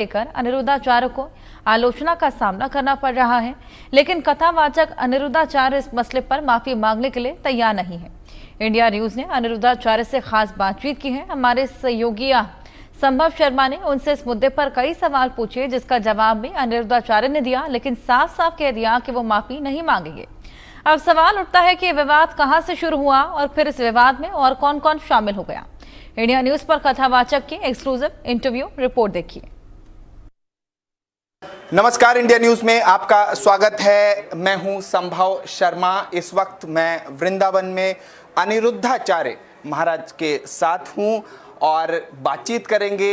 लेकर अनिरुद्धाचार्य को आलोचना का सामना करना पड़ रहा है, लेकिन कथावाचक अनिरुद्धाचार्य इस मसले पर माफी मांगने के लिए तैयार नहीं है। इंडिया न्यूज ने अनिरुद्धाचार्य से खास बातचीत की है। हमारे सहयोगी संभव शर्मा ने उनसे इस मुद्दे पर कई सवाल पूछे, जिसका जवाब भी अनिरुद्धाचार्य ने दिया, लेकिन साफ साफ कह दिया कि वो माफी नहीं मांगेंगे। अब सवाल उठता है कि ये विवाद कहां से शुरू हुआ और फिर इस विवाद में और कौन कौन शामिल हो गया। इंडिया न्यूज पर कथावाचक की एक्सक्लूसिव इंटरव्यू रिपोर्ट देखिए। नमस्कार, इंडिया न्यूज में आपका स्वागत है। मैं हूं संभव शर्मा। इस वक्त मैं वृंदावन में अनिरुद्धाचार्य महाराज के साथ हूं और बातचीत करेंगे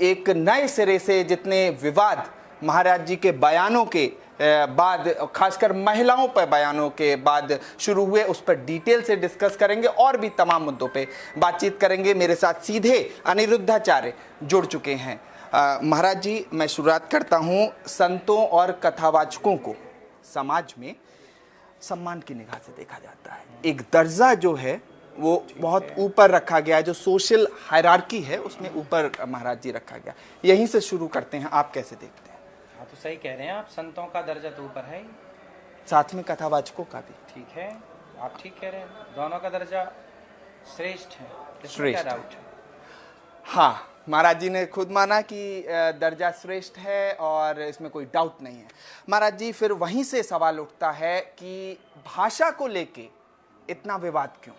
एक नए सिरे से। जितने विवाद महाराज जी के बयानों के बाद, खासकर महिलाओं पर बयानों के बाद शुरू हुए, उस पर डिटेल से डिस्कस करेंगे और भी तमाम मुद्दों पे बातचीत करेंगे। मेरे साथ सीधे अनिरुद्धाचार्य जुड़ चुके हैं। महाराज जी, मैं शुरुआत करता हूं। संतों और कथावाचकों को समाज में सम्मान की निगाह से देखा जाता है। एक दर्जा जो है वो बहुत ऊपर रखा गया है, जो सोशल हायरार्की है उसमें ऊपर महाराज जी रखा गया। यहीं से शुरू करते हैं, आप कैसे देखते हैं? हाँ, तो सही कह रहे हैं आप। संतों का दर्जा तो ऊपर है ही, साथ में कथावाचकों का भी। ठीक है, आप ठीक कह रहे हैं। दोनों का दर्जा श्रेष्ठ है, इसमें क्या डाउट है? हाँ, महाराज जी ने खुद माना कि दर्जा श्रेष्ठ है और इसमें कोई डाउट नहीं है। महाराज जी, फिर वहीं से सवाल उठता है कि भाषा को लेके इतना विवाद क्यों?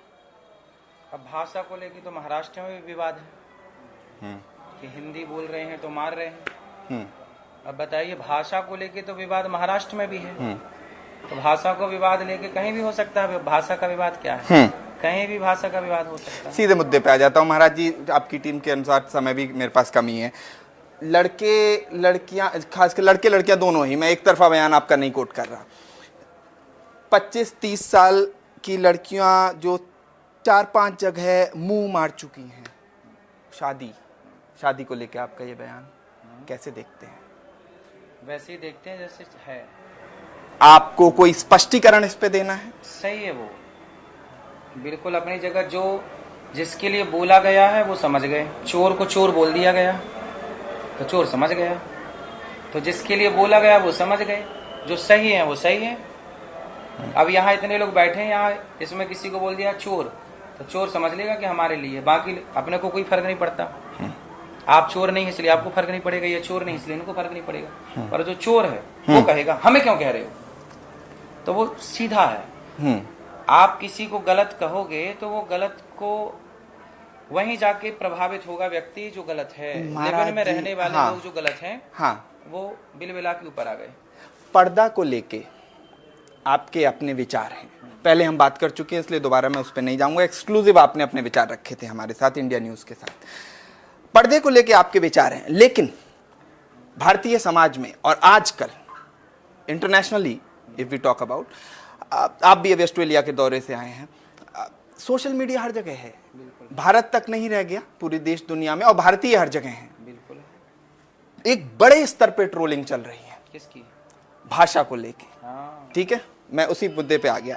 अब भाषा को लेके तो महाराष्ट्र में भी विवाद है कि हिंदी बोल रहे हैं तो मार रहे हैं। अब बताइए, भाषा को लेके तो विवाद महाराष्ट्र में भी है, तो भाषा को विवाद लेके कहीं भी हो सकता है। भाषा का विवाद क्या है? कहीं भी भाषा का विवाद हो सकता है। सीधे मुद्दे पे आ जाता हूँ महाराज जी। आपकी टीम के अनुसार समय भी मेरे पास कमी है। लड़के लड़कियां, खासकर लड़के लड़कियां दोनों ही, मैं एक तरफा बयान आपका नहीं कोट कर रहा। 25-30 साल की लड़कियां जो 4-5 जगह मुंह मार चुकी हैं शादी को लेकर, आपका ये बयान कैसे देखते हैं? वैसे ही देखते हैं जैसे है। आपको कोई स्पष्टीकरण इस पे देना है? सही है, वो बिल्कुल अपनी जगह। जो जिसके लिए बोला गया है वो समझ गए। चोर को चोर बोल दिया गया तो चोर समझ गया, तो जिसके लिए बोला गया वो समझ गए। जो सही है वो सही है। अब यहाँ इतने लोग बैठे हैं, यहाँ इसमें किसी को बोल दिया चोर, तो चोर समझ लेगा कि हमारे लिए, बाकी अपने को कोई फर्क नहीं पड़ता। आप चोर नहीं इसलिए आपको फर्क नहीं पड़ेगा, ये चोर नहीं इसलिए इनको फर्क नहीं पड़ेगा। पर जो चोर है वो कहेगा हमें क्यों कह रहे हो, तो वो सीधा है। आप किसी को गलत कहोगे तो वो गलत को वहीं जाके प्रभावित होगा व्यक्ति जो गलत है। लेकिन में रहने वाले लोग जो गलत हैं, वो बिलबिला के ऊपर आ गए। पर्दा को लेके आपके अपने विचार हैं। पहले हम बात कर चुके हैं, इसलिए दोबारा मैं उस पर नहीं जाऊंगा। एक्सक्लूसिव आपने अपने विचार रखे थे हमारे साथ, इंडिया न्यूज के साथ। पर्दे को लेके आपके विचार हैं, लेकिन भारतीय समाज में और आजकल internationally if we talk about, आप भी अब ऑस्ट्रेलिया के दौरे से आए हैं, सोशल मीडिया हर जगह है। भारत तक नहीं रह गया, पूरी देश दुनिया में, और भारतीय हर जगह हैं। बिल्कुल एक बड़े स्तर पे ट्रोलिंग चल रही है। किसकी? भाषा को लेके। ठीक है, मैं उसी मुद्दे पे आ गया।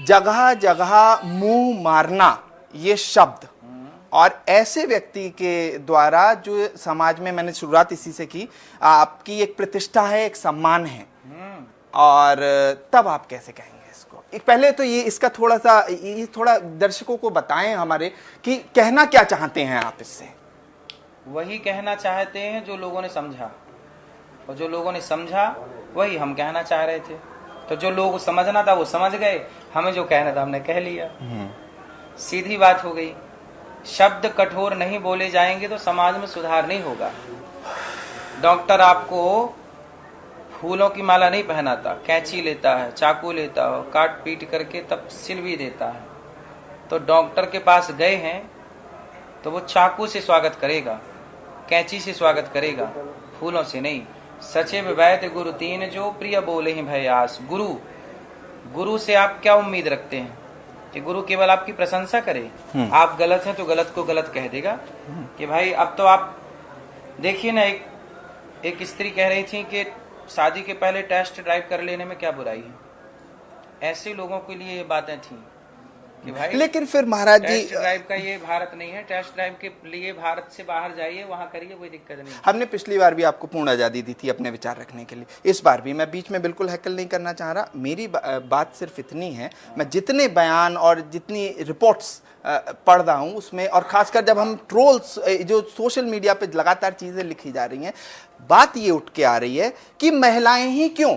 जगह जगह मुंह मारना ये शब्द, और ऐसे व्यक्ति के द्वारा जो समाज में, मैंने शुरुआत इसी से की, आपकी एक प्रतिष्ठा है, एक सम्मान है, और तब आप कैसे कहेंगे इसको? एक पहले तो ये इसका थोड़ा दर्शकों को बताएं हमारे कि कहना क्या चाहते हैं आप इससे। वही कहना चाहते हैं जो लोगों ने समझा, और जो लोगों ने समझा वही हम कहना चाह रहे थे। तो जो लोग समझना था वो समझ गए, हमें जो कहना था हमने कह लिया। सीधी बात हो गई। शब्द कठोर नहीं बोले जाएंगे तो समाज में सुधार नहीं होगा। डॉक्टर आपको फूलों की माला नहीं पहनाता, कैंची लेता है, चाकू लेता है, काट पीट करके तब सिल भी देता है। तो डॉक्टर के पास गए हैं तो वो चाकू से स्वागत करेगा, कैंची से स्वागत करेगा, फूलों से नहीं। सचिव वैद्य गुरु तीन जो प्रिय बोले ही भयास। गुरु से आप क्या उम्मीद रखते हैं कि गुरु केवल आपकी प्रशंसा करे? आप गलत हैं तो गलत को गलत कह देगा कि भाई अब तो आप देखिए ना, एक स्त्री कह रही थी कि शादी के पहले टेस्ट ड्राइव कर लेने में क्या बुराई है। ऐसे लोगों के लिए ये बातें थी। कि भाई लेकिन फिर महाराज जी, टेस्ट ड्राइव का ये भारत नहीं है, टेस्ट ड्राइव के लिए भारत से बाहर जाइए, वहां करिए, कोई दिक्कत नहीं। हमने पिछली बार भी आपको पूर्ण आज़ादी दी थी अपने विचार रखने के लिए, इस बार भी। मैं बीच में बिल्कुल हैकल नहीं करना चाह रहा, मेरी बात सिर्फ इतनी है, मैं जितने बयान और जितनी रिपोर्ट्स पढ़ रहा हूँ उसमें, और खासकर जब हम ट्रोल्स जो सोशल मीडिया पे लगातार चीज़ें लिखी जा रही हैं, बात ये उठ के आ रही है कि महिलाएं ही क्यों।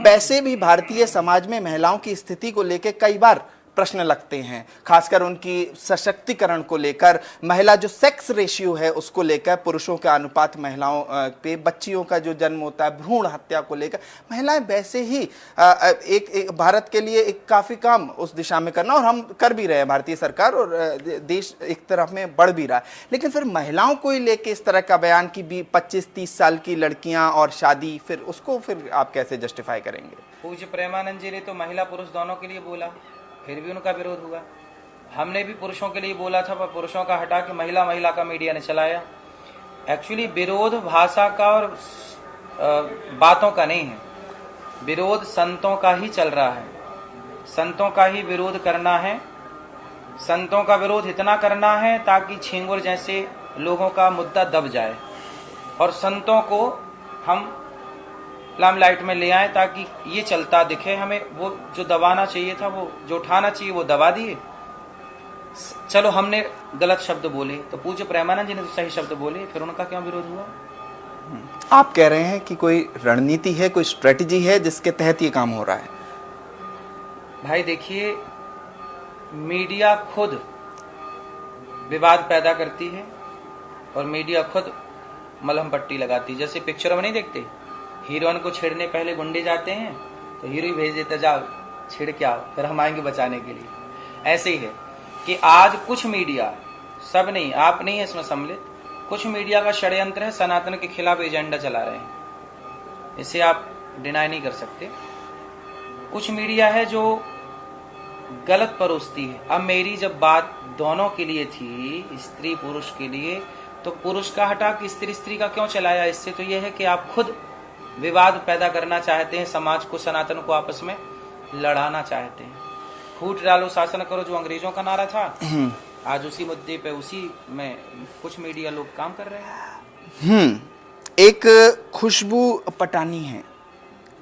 वैसे भी भारतीय समाज में महिलाओं की स्थिति को लेकर कई बार प्रश्न लगते हैं, खासकर उनकी सशक्तिकरण को लेकर, महिला जो सेक्स रेशियो है उसको लेकर, पुरुषों का अनुपात महिलाओं पे, बच्चियों का जो जन्म होता है, भ्रूण हत्या को लेकर। महिलाएं वैसे ही एक भारत के लिए एक काफ़ी काम उस दिशा में करना, और हम कर भी रहे हैं, भारतीय सरकार, और देश एक तरफ में बढ़ भी रहा है। लेकिन फिर महिलाओं को ही लेके इस तरह का बयान कि 25-30 साल की लड़कियां और शादी, फिर उसको फिर आप कैसे जस्टिफाई करेंगे? पूज्य प्रेमानंद जी ने तो महिला पुरुष दोनों के लिए बोला, फिर भी उनका विरोध हुआ। हमने भी पुरुषों के लिए बोला था, पर पुरुषों का हटा के महिला का मीडिया ने चलाया। एक्चुअली विरोध भाषा का और बातों का नहीं है, विरोध संतों का ही चल रहा है। संतों का ही विरोध करना है, संतों का विरोध इतना करना है ताकि छींगुर जैसे लोगों का मुद्दा दब जाए, और संतों को हम लाइमलाइट में ले आए ताकि ये चलता दिखे हमें। वो जो दबाना चाहिए था, वो जो उठाना चाहिए वो दबा दिए। चलो हमने गलत शब्द बोले तो पूज्य प्रेमानंद जी ने तो सही शब्द बोले, फिर उनका क्यों विरोध हुआ? आप कह रहे हैं कि कोई रणनीति है, कोई स्ट्रेटजी है जिसके तहत ये काम हो रहा है? भाई देखिए, मीडिया खुद विवाद पैदा करती है और मीडिया खुद मलहम पट्टी लगाती है। जैसे पिक्चरों में नहीं देखते, हीरोइन को छेड़ने पहले गुंडे जाते हैं तो हीरो ही भेज देता, जाओ छेड़ के आओ, फिर हम आएंगे बचाने के लिए। ऐसे ही है कि आज कुछ मीडिया, सब नहीं, आप नहीं है इसमें सम्मिलित, कुछ मीडिया का षड्यंत्र है, सनातन के खिलाफ एजेंडा चला रहे हैं, इसे आप डिनाई नहीं कर सकते। कुछ मीडिया है जो गलत परोसती है। अब मेरी जब बात दोनों के लिए थी, स्त्री पुरुष के लिए, तो पुरुष का हटा के स्त्री का क्यों चलाया? इससे तो यह है कि आप खुद विवाद पैदा करना चाहते हैं, समाज को, सनातन को आपस में लड़ाना चाहते हैं। फूट डालो शासन करो जो अंग्रेजों का नारा था, आज उसी मुद्दे पे, उसी में कुछ मीडिया लोग काम कर रहे हैं। एक खुशबू पटानी है,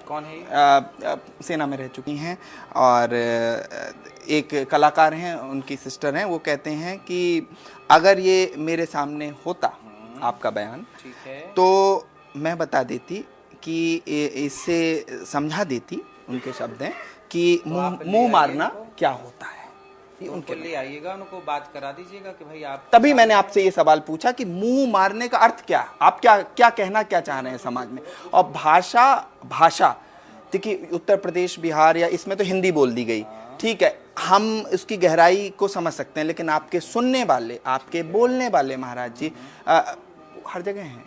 कौन है? सेना में रह चुकी हैं, और एक कलाकार हैं, उनकी सिस्टर हैं। वो कहते हैं कि अगर ये मेरे सामने होता आपका बयान, ठीक है, तो मैं बता देती कि इससे समझा देती, उनके शब्द हैं कि मुंह मारना क्या होता है। ये उनके लिए आइएगा, उनको बात करा दीजिएगा कि भाई आप। तभी मैंने आपसे ये सवाल पूछा कि मुंह मारने का अर्थ क्या, आप क्या कहना क्या चाह रहे हैं समाज में। और भाषा देखिए, उत्तर प्रदेश, बिहार या इसमें तो हिंदी बोल दी गई, ठीक है, हम उसकी गहराई को समझ सकते हैं, लेकिन आपके सुनने वाले, आपके बोलने वाले महाराज जी हर जगह हैं,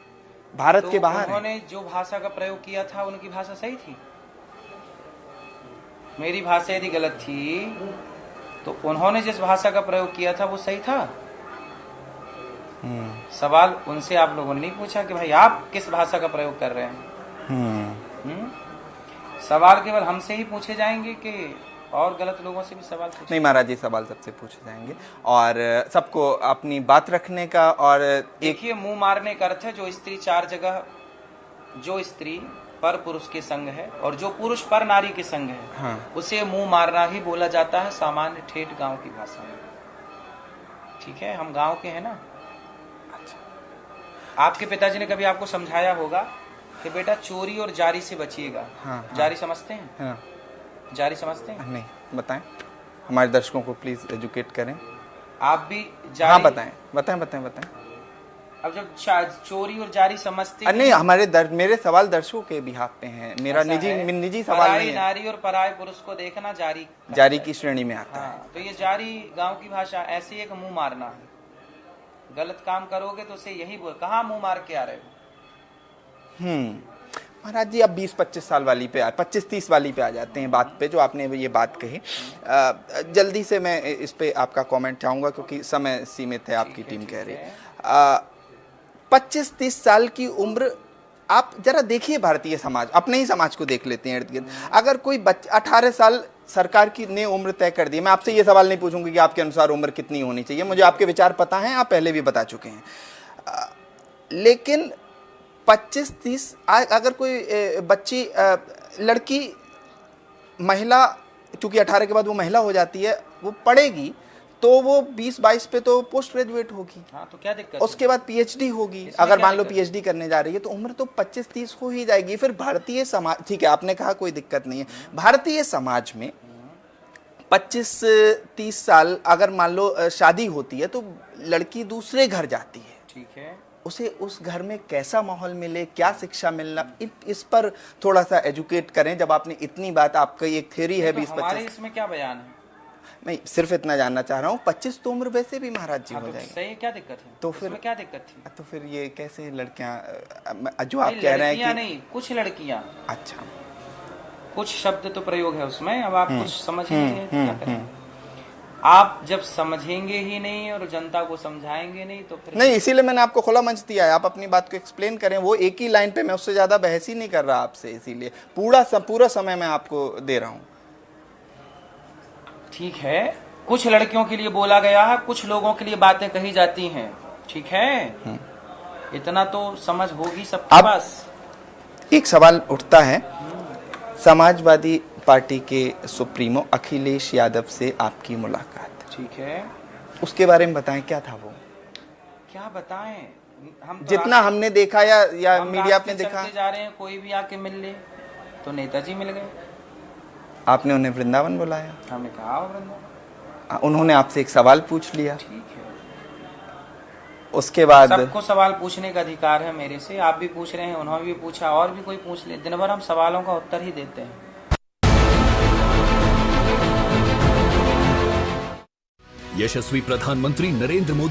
भारत के बाहर। उन्होंने जो भाषा का प्रयोग किया था, उनकी भाषा सही थी। मेरी भाषा यदि गलत थी तो उन्होंने जिस भाषा का प्रयोग किया था वो सही था। सवाल उनसे आप लोगों ने नहीं पूछा कि भाई आप किस भाषा का प्रयोग कर रहे हैं। सवाल केवल हमसे ही पूछे जाएंगे कि और गलत लोगों से भी सवाल पूछे? नहीं महाराज जी, सवाल सबसे पूछे जाएंगे, और सबको अपनी बात रखने का। और देखिए, मुंह मारने का अर्थ है जो स्त्री चार जगह, जो स्त्री पर पुरुष के संग है और जो पुरुष पर नारी के संग है, हाँ, उसे मुंह मारना ही बोला जाता है, सामान्य ठेठ गांव की भाषा में। ठीक है, हम गांव के हैं ना। अच्छा, आपके पिताजी ने कभी आपको समझाया होगा कि बेटा चोरी और जारी से बचिएगा। हाँ, जारी समझते हैं? हाँ, जारी समझते हैं? नहीं, बताएं, हमारे दर्शकों को प्लीज एजुकेट करें। आप भी जारी? हाँ, बताएं। अब जब चोरी और जारी समझते हैं, नहीं, मेरे सवाल दर्शकों के बिहाफ पे हैं, मेरा निजी सवाल नहीं है। नारी और पराय पुरुष को देखना जारी की श्रेणी में आता है। तो ये जारी गांव की भाषा, ऐसे एक मुंह मारना है। गलत काम करोगे तो उसे यही बोल, कहाँ मुंह मार के आ रहे हो। महाराज जी, अब 20-25 साल वाली पे 25-30 वाली पे आ जाते हैं बात पे, जो आपने ये बात कही। जल्दी से मैं इस पे आपका कमेंट चाहूँगा क्योंकि समय सीमित है, आपकी टीम कह रही है। 25-30 साल की उम्र, आप जरा देखिए भारतीय समाज, अपने ही समाज को देख लेते हैं इर्द गिर्द। अगर कोई 18 साल सरकार की ने उम्र तय कर दी। मैं आपसे ये सवाल नहीं पूछूंगी कि आपके अनुसार उम्र कितनी होनी चाहिए, मुझे आपके विचार पता हैं, आप पहले भी बता चुके हैं। लेकिन 25-30 अगर कोई बच्ची लड़की महिला, चूंकि 18 के बाद वो महिला हो जाती है, वो पढ़ेगी तो वो 20-22 पे तो पोस्ट ग्रेजुएट होगी। हाँ, तो क्या दिक्कत है? उसके बाद पीएचडी होगी। इसमें अगर क्या मान लो दिक्कत है? पीएचडी करने जा रही है तो उम्र तो 25-30 हो ही जाएगी। फिर भारतीय समाज, ठीक है आपने कहा कोई दिक्कत नहीं है, भारतीय समाज में 25-30 साल अगर मान लो शादी होती है तो लड़की दूसरे घर जाती है। ठीक है, उसे उस घर में कैसा माहौल मिले, क्या शिक्षा मिलना, इस पर थोड़ा सा एजुकेट करें। जब आपने इतनी बात, आपका एक थ्योरी है तो 20-25, हमारे इसमें क्या बयान है? मैं सिर्फ इतना जानना चाह रहा हूँ। 25 तो उम्र वैसे भी महाराज जी हाँ, हो तो जाएगी। सही है, क्या दिक्कत है? तो फिर इसमें क्या दिक्कत थी? तो फिर ये कैसे लड़कियां, जो आप भाई, कह रहे हैं लड़कियां कि नहीं, कुछ लड़कियां, अच्छा, कुछ शब्द तो प्रयोग है उसमें। अब आप कुछ समझ नहीं रहे तो क्या करें? आप जब समझेंगे ही नहीं और जनता को समझाएंगे नहीं तो फिर नहीं, इसीलिए मैंने आपको खुला मंच दिया है, आप अपनी बात को एक्सप्लेन करें। वो एक ही लाइन पे, मैं उससे ज्यादा बहस ही नहीं कर रहा आपसे, इसीलिए पूरा समय मैं आपको दे रहा हूँ। ठीक है, कुछ लड़कियों के लिए बोला गया है, कुछ लोगों के लिए बातें कही जाती हैं। ठीक है, इतना तो समझ होगी सबके अब पास। एक सवाल उठता है, समाजवादी पार्टी के सुप्रीमो अखिलेश यादव से आपकी मुलाकात, ठीक है, उसके बारे में बताएं, क्या था वो? क्या बताएं? हम तो जितना हमने देखा या हम मीडिया रास्ते पे देखा, चलते जा रहे हैं, कोई भी आके मिल ले, तो नेताजी मिल गए। आपने उन्हें वृंदावन बुलाया, हमने कहा वृंदावन, उन्होंने आपसे एक सवाल पूछ लिया, ठीक है। उसके बाद सबको सवाल पूछने का अधिकार है मेरे से, आप भी पूछ रहे हैं, उन्होंने भी पूछा, और भी कोई पूछ ले। दिन भर हम सवालों का उत्तर ही देते हैं। यशस्वी प्रधानमंत्री नरेंद्र मोदी